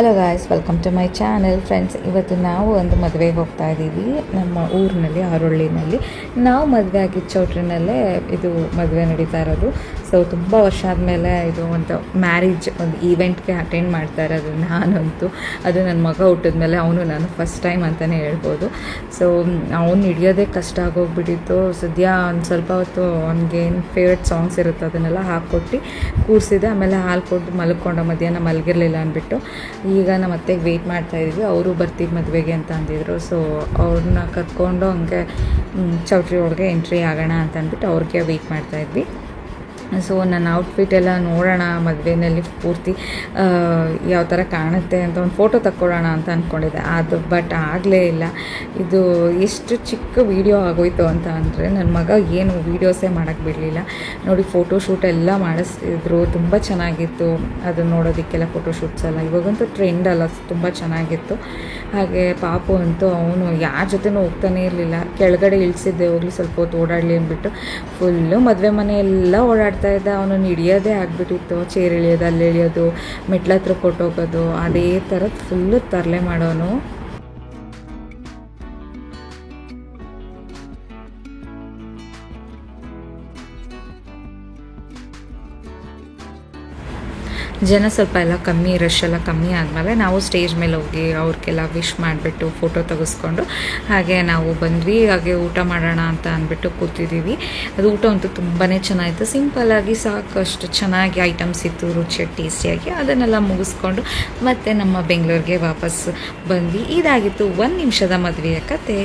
Hello guys, welcome to my channel. Friends, ಇವತ್ತು ನಾವು ಒಂದು ಮದುವೆಗೆ ಹೋಗ್ತಾ ಇದ್ದೀವಿ ನಮ್ಮ ಊರಿನಲ್ಲಿ, ಆರೋಳ್ಳಿನಲ್ಲಿ. ನಾವು ಮದುವೆ ಆಗಿದ್ದ ಚೌಟ್ರಿನಲ್ಲೇ ಇದು ಮದುವೆ ನಡೀತಾ ಇರೋದು. ಸೊ ತುಂಬ ವರ್ಷ ಆದಮೇಲೆ ಇದು ಒಂದು ಮ್ಯಾರೇಜ್ ಒಂದು ಈವೆಂಟ್ಗೆ ಅಟೆಂಡ್ ಮಾಡ್ತಾ ಇರೋದು ನಾನಂತೂ. ಅದು ನನ್ನ ಮಗ ಹುಟ್ಟಿದ್ಮೇಲೆ ನಾನು ಫಸ್ಟ್ ಟೈಮ್ ಅಂತಲೇ ಹೇಳ್ಬೋದು. ಸೊ ಅವ್ನು ಹಿಡಿಯೋದೇ ಕಷ್ಟ ಆಗೋಗ್ಬಿಟ್ಟಿತ್ತು. ಸದ್ಯ ಒಂದು ಸ್ವಲ್ಪ ಹೊತ್ತು ಅವ್ನಿಗೇನು ಫೇವ್ರೆಟ್ ಸಾಂಗ್ಸ್ ಇರುತ್ತೆ ಅದನ್ನೆಲ್ಲ ಹಾಕ್ಕೊಟ್ಟು ಕೂರಿಸಿದೆ. ಆಮೇಲೆ ಹಾಲು ಕೊಟ್ಟು ಮಲ್ಕೊಂಡು ಮಧ್ಯಾಹ್ನ ಮಲಗಿರಲಿಲ್ಲ ಅಂದ್ಬಿಟ್ಟು ಈಗ ನಮ್ಮ ಅತ್ತೆಗೆ ವೆಯ್ಟ್ ಮಾಡ್ತಾಯಿದ್ವಿ. ಅವರು ಬರ್ತೀವಿ ಮದುವೆಗೆ ಅಂತ ಅಂದಿದ್ರು. ಸೊ ಅವ್ರನ್ನ ಕರ್ಕೊಂಡು ಹಂಗೆ ಚೌಟ್ರಿ ಒಳಗೆ ಎಂಟ್ರಿ ಆಗೋಣ ಅಂತ ಅಂದ್ಬಿಟ್ಟು ಅವ್ರಿಗೆ ವೆಯ್ಟ್ ಮಾಡ್ತಾಯಿದ್ವಿ. ಸೊ ನನ್ನ ಔಟ್ಫಿಟ್ ಎಲ್ಲ ನೋಡೋಣ, ಮದುವೆಯಲ್ಲಿ ಪೂರ್ತಿ ಯಾವ ಥರ ಕಾಣುತ್ತೆ ಅಂತ ಒಂದು ಫೋಟೋ ತಕ್ಕೊಳ್ಳೋಣ ಅಂತ ಅಂದ್ಕೊಂಡಿದ್ದೆ. ಅದು ಬಟ್ ಆಗಲೇ ಇಲ್ಲ. ಇದು ಎಷ್ಟು ಚಿಕ್ಕ ವೀಡಿಯೋ ಆಗೋಯ್ತು ಅಂತ ಅಂದರೆ ನನ್ನ ಮಗ ಏನು ವೀಡಿಯೋಸೇ ಮಾಡೋಕ್ಕೆ ಬಿಡಲಿಲ್ಲ. ನೋಡಿ, ಫೋಟೋಶೂಟ್ ಎಲ್ಲ ಮಾಡಿಸ್ತಿದ್ರು, ತುಂಬ ಚೆನ್ನಾಗಿತ್ತು. ಅದು ನೋಡೋದಕ್ಕೆಲ್ಲ ಫೋಟೋಶೂಟ್ಸ್ ಎಲ್ಲ ಇವಾಗಂತೂ ಟ್ರೆಂಡ್ ಅಲ್ಲ, ತುಂಬ ಚೆನ್ನಾಗಿತ್ತು. ಹಾಗೆ ಪಾಪು ಅಂತೂ ಅವನು ಯಾರ ಜೊತೆನೂ ಹೋಗ್ತಾನೆ ಇರಲಿಲ್ಲ. ಕೆಳಗಡೆ ಇಳಿಸಿದ್ದೆ, ಹೋಗಲಿ ಸ್ವಲ್ಪ ಹೊತ್ತು ಓಡಾಡಲಿ ಅಂದ್ಬಿಟ್ಟು ಫುಲ್ಲು ಮದುವೆ ಮನೆಯೆಲ್ಲ ಓಡಾಡ್ತಾ ಇದ್ದ. ಅವನನ್ನು ಹಿಡಿಯೋದೇ ಆಗಿಬಿಟ್ಟಿತ್ತು. ಚೇರ್ ಇಳಿಯೋದು, ಅಲ್ಲಿ ಇಳಿಯೋದು, ಮೆಟ್ಲ ಹತ್ರ ಕೊಟ್ಟೋಗೋದು, ಅದೇ ಥರದ್ದು ಫುಲ್ಲು ತರಲೆ ಮಾಡೋನು. ಜನ ಸ್ವಲ್ಪ ಎಲ್ಲ ಕಮ್ಮಿ, ರಶ್ ಎಲ್ಲ ಕಮ್ಮಿ ಆದಮೇಲೆ ನಾವು ಸ್ಟೇಜ್ ಮೇಲೆ ಹೋಗಿ ಅವ್ರಿಗೆಲ್ಲ ವಿಶ್ ಮಾಡಿಬಿಟ್ಟು ಫೋಟೋ ತೆಗೆಸ್ಕೊಂಡು ಹಾಗೆ ನಾವು ಬಂದ್ವಿ. ಹಾಗೆ ಊಟ ಮಾಡೋಣ ಅಂತ ಅಂದ್ಬಿಟ್ಟು ಕೂತಿದ್ದೀವಿ. ಅದು ಊಟ ಅಂತೂ ತುಂಬಾ ಚೆನ್ನಾಗಿತ್ತು. ಸಿಂಪಲ್ಲಾಗಿ ಸಾಕಷ್ಟು ಚೆನ್ನಾಗಿ ಐಟಮ್ಸ್ ಇತ್ತು, ರುಚಿಯಾಗಿ ಟೇಸ್ಟಿಯಾಗಿ. ಅದನ್ನೆಲ್ಲ ಮುಗಿಸ್ಕೊಂಡು ಮತ್ತೆ ನಮ್ಮ ಬೆಂಗಳೂರಿಗೆ ವಾಪಸ್ ಬಂದ್ವಿ. ಇದಾಗಿತ್ತು 1 ನಿಮಿಷದ ಮದುವೆಯ ಕತೆ.